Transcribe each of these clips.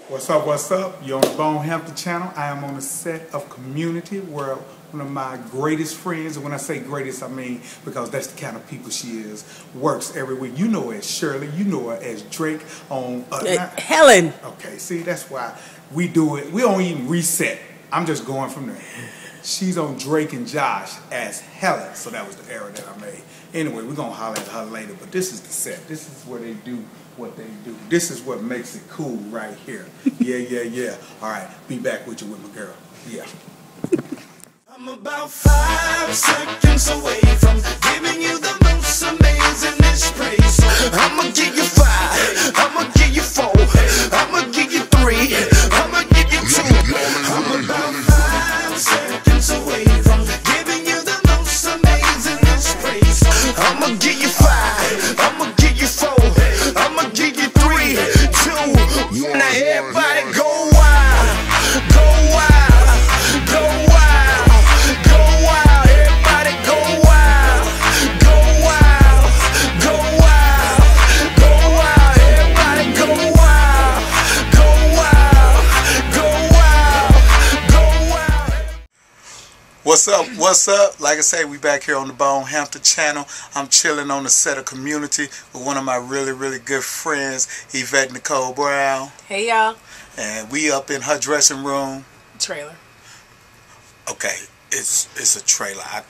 What's up, what's up? You're on the Bone Hampton channel. I am on the set of Community, where one of my greatest friends, and when I say greatest, I mean because that's the kind of people she is, works every week. You know her as Shirley, you know her as Drake on... Helen. Okay, see, that's why we do it. We don't even reset. I'm just going from there. She's on Drake and Josh as Helen, so that was the error that I made. Anyway, we're going to holler at her later, but this is the set. This is where they do what they do. This is what makes it cool right here. Yeah. All right, be back with you with my girl. Yeah. I'm about 5 seconds away from giving you the most amazing praise. So I'ma give you 5, I'ma give you 4, I'ma give you 3, I'ma give you 2. I'm about 5 seconds away from giving you the most amazing praise. So I'ma give you 5, I'ma give you 4, I'ma give you 3, 2. Now everybody go wild, go wild, go wild. What's up? Like I say, we back here on the Bone Hampton channel. I'm chilling on the set of Community with one of my really good friends, Yvette Nicole Brown. Hey y'all. And we up in her dressing room. Trailer. Okay, it's a trailer. I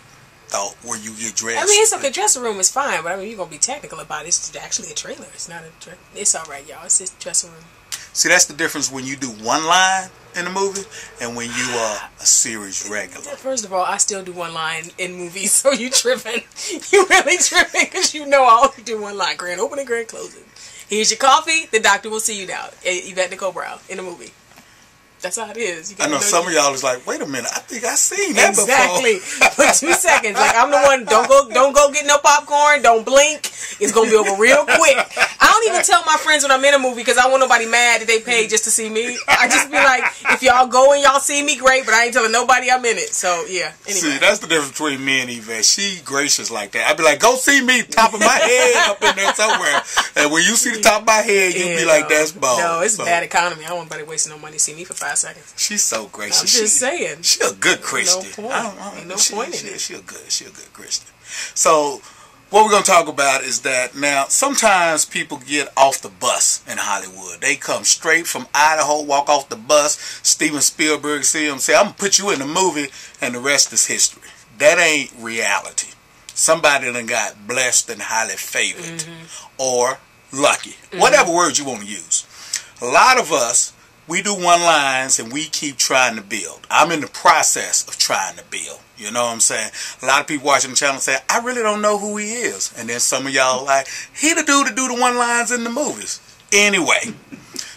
thought where you get dressed. I mean, it's okay. Dressing room is fine, but I mean, you're gonna be technical about it. It's actually a trailer. It's not a trailer. It's all right, y'all. It's just dressing room. See, that's the difference when you do one line in a movie and when you are a series regular. First of all, I still do one line in movies, so you tripping. You really tripping because you know I only do one line. Grand opening, grand closing. Here's your coffee. The doctor will see you now. Yvette Nicole Brown in a movie. That's how it is. I know some of y'all is like, wait a minute, I think I seen that exactly. before. For 2 seconds. Like, I'm the one, don't go get no popcorn, don't blink. It's going to be over real quick. I don't even tell my friends when I'm in a movie because I don't want nobody mad that they paid just to see me. I just be like, if y'all go and y'all see me, great, but I ain't telling nobody I'm in it. So, yeah. Anyway. See, that's the difference between me and Yvette. She gracious like that. I'd be like, go see me, top of my head up in there somewhere. And when you see the top of my head, you be like, that's bold. No, it's bad economy. I don't want nobody wasting no money to see me for 5 seconds. She's so gracious. I'm just saying. She a good Christian. No point. Ain't no point in it. She a good Christian. So what we're going to talk about is that now sometimes people get off the bus in Hollywood. They come straight from Idaho, walk off the bus. Steven Spielberg see them, say, I'm going to put you in the movie, and the rest is history. That ain't reality. Somebody done got blessed and highly favored or lucky. Whatever word you want to use. A lot of us, we do one lines and we keep trying to build. I'm in the process of trying to build. You know what I'm saying? A lot of people watching the channel say, I really don't know who he is. And then some of y'all like, he the dude to do the one lines in the movies. Anyway,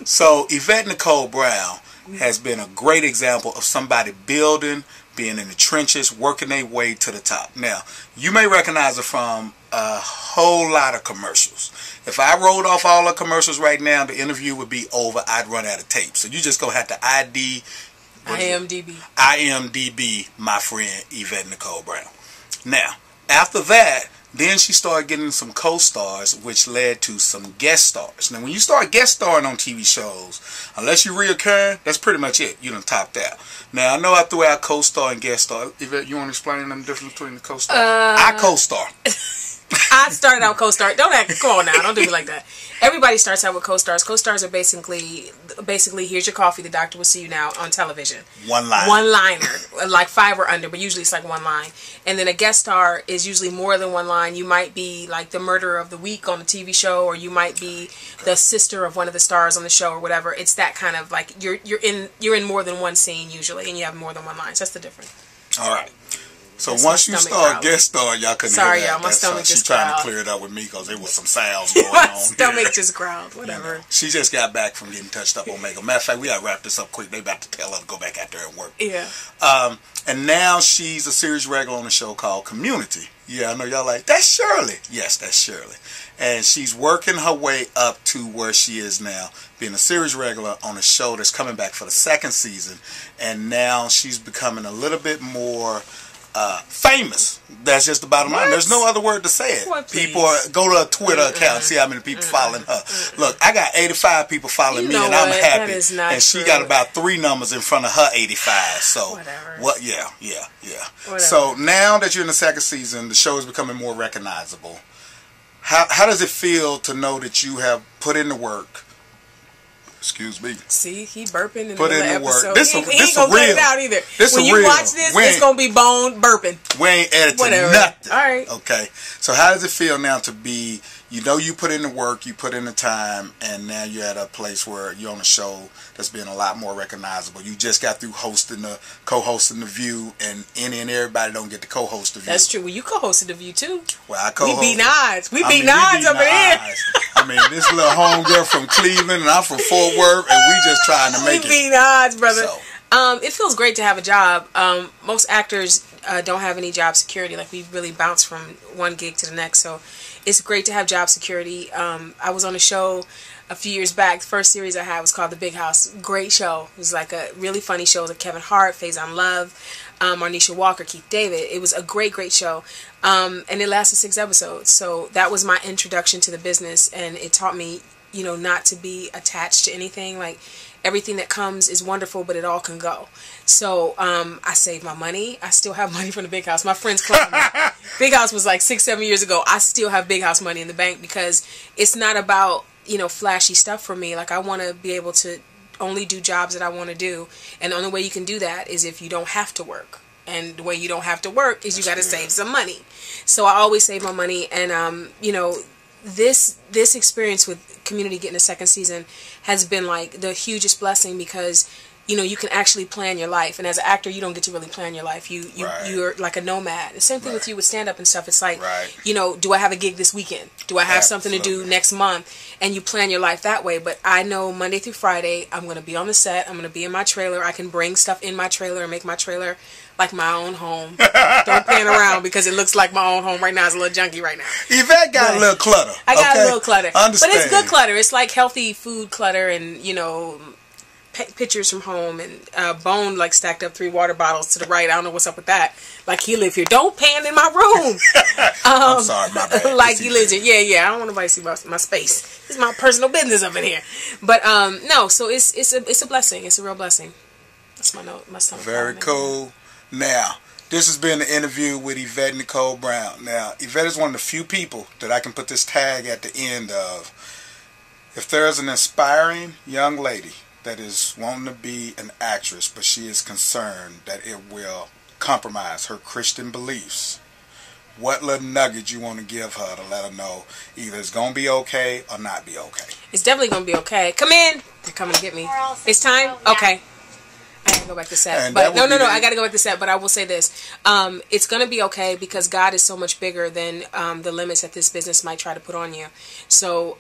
so Yvette Nicole Brown has been a great example of somebody building, being in the trenches, working their way to the top. Now, you may recognize her from a whole lot of commercials. If I rolled off all the commercials right now, the interview would be over. I'd run out of tape. So you just gonna have to IMDb my friend Yvette Nicole Brown. Now, after that, then she started getting some co-stars, which led to some guest stars. Now, when you start guest starring on TV shows, unless you reoccurring, that's pretty much it. You done topped out. Now, I know I threw out co-star and guest star. Yvette, you want to explain the difference between the co-star? I co-star. I started out co-star. Don't act. Come on now. Don't do me like that. Everybody starts out with co-stars. Co-stars are basically here's your coffee. The doctor will see you now on television. One line. One liner, like 5 or under, but usually it's like one line. And then a guest star is usually more than one line. You might be like the murderer of the week on a TV show, or you might be the sister of one of the stars on the show, or whatever. It's that kind of like you're in more than one scene usually, and you have more than one line. So that's the difference. All right. So once you start guest star, y'all couldn't hear that. Sorry, y'all, my stomach just growled. She's trying to clear it up with me because there was some sounds going on. Stomach just growled, whatever. You know, she just got back from getting touched up on makeup. Matter of fact, we got to wrap this up quick. They about to tell her to go back out there and work. Yeah. And now she's a series regular on a show called Community. Yeah, I know y'all like, that's Shirley. Yes, that's Shirley. And she's working her way up to where she is now, being a series regular on a show that's coming back for the 2nd season. And now she's becoming a little bit more famous. That's just the bottom line. There's no other word to say it. What, people go to a Twitter account and see how many people following her. Look, I got 85 people following me, and I'm happy. That is not and she true. got about 3 numbers in front of her 85. So whatever. what? Yeah. Whatever. So now that you're in the second season, the show is becoming more recognizable. How does it feel to know that you have put in the work? Excuse me. See, he burping in Put the in the episode. work. This he ain't a gonna real. cut it out either. This when a you real. watch this, it's gonna be bone burping. We ain't editing Whatever. nothing. All right. Okay. So how does it feel now to be? You know, you put in the work, you put in the time, and now you're at a place where you're on a show that's being a lot more recognizable. You just got through co-hosting The View, and any and everybody don't get to co-host The View. That's true. Well, you co-hosted The View too. Well, I co-hosted. We beat odds. We beat odds over there. I mean, this little homegirl from Cleveland, and I'm from Fort Worth, and we just trying to make it. We beat odds, brother. So. It feels great to have a job. Most actors don't have any job security. Like, we really bounce from one gig to the next. So it's great to have job security. I was on a show a few years back. The first series I had was called The Big House. Great show. It was like a really funny show. It was like Kevin Hart, Faison Love, Marnisha Walker, Keith David. It was a great show. And it lasted 6 episodes. So that was my introduction to the business. And it taught me, you know, not to be attached to anything. Like, everything that comes is wonderful, but it all can go. So I saved my money. I still have money from the Big House. My friends claim me. Big House was like 6-7 years ago. I still have Big House money in the bank because it's not about, you know, flashy stuff for me. Like, I want to be able to only do jobs that I want to do. And the only way you can do that is if you don't have to work. And the way you don't have to work is you got to save some money. So I always save my money. And, you know, this experience with Community getting a second season has been like the hugest blessing because, you know, you can actually plan your life. And as an actor, you don't get to really plan your life. You're like a nomad. The same thing with you with stand-up and stuff. It's like, you know, do I have a gig this weekend? Do I have something to do next month? And you plan your life that way. But I know Monday through Friday, I'm going to be on the set. I'm going to be in my trailer. I can bring stuff in my trailer and make my trailer like my own home. Don't plan around because it looks like my own home right now. It's a little junky right now. Yvette got a little clutter. I got a little clutter. Understand. But it's good clutter. It's like healthy food clutter and, you know, pictures from home and Bone like stacked up 3 water bottles to the right. I don't know what's up with that. Like, he live here. Don't pan in my room. I'm sorry, my bad. Like, he lives here. Yeah. I don't want nobody to see my space. It's my personal business up in here. But no. So it's a blessing. It's a real blessing. That's my note. My son. Very cool. Now, this has been the interview with Yvette Nicole Brown. Now, Yvette is one of the few people that I can put this tag at the end of. If there's an inspiring young lady that is wanting to be an actress, but she is concerned that it will compromise her Christian beliefs, what little nugget you want to give her to let her know either it's going to be okay or not be okay? It's definitely going to be okay. Come in. They're coming to get me. It's time? Okay. I gotta go back to set. And but no, I gotta go back to set. But I will say this. It's gonna be okay because God is so much bigger than the limits that this business might try to put on you. So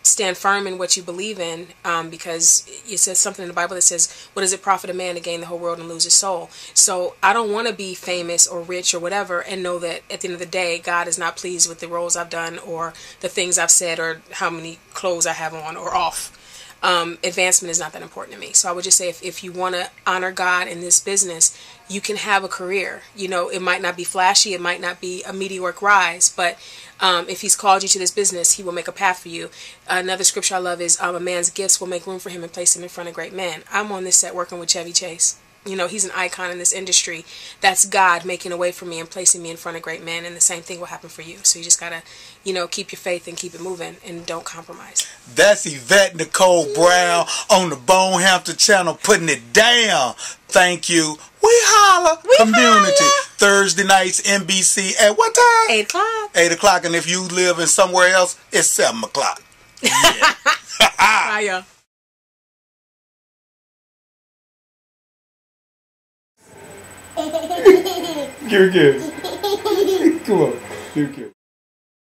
stand firm in what you believe in, because it says something in the Bible that says, what does it profit a man to gain the whole world and lose his soul? So I don't want to be famous or rich or whatever and know that at the end of the day, God is not pleased with the roles I've done or the things I've said or how many clothes I have on or off. Advancement is not that important to me. So I would just say if you want to honor God in this business, you can have a career. You know, it might not be flashy, it might not be a meteoric rise, but if he's called you to this business, he will make a path for you. Another scripture I love is a man's gifts will make room for him and place him in front of great men. I'm on this set working with Chevy Chase. You know, he's an icon in this industry. That's God making a way for me and placing me in front of great men. And the same thing will happen for you. So you just got to, you know, keep your faith and keep it moving and don't compromise. That's Yvette Nicole Brown on the Bone Hampton channel putting it down. Thank you. We holla. Community. Holla. Thursday nights, NBC at what time? 8 o'clock. 8 o'clock. And if you live in somewhere else, it's 7 o'clock. Yeah. Bye, y'all. Give a kiss. Come on, give a kiss.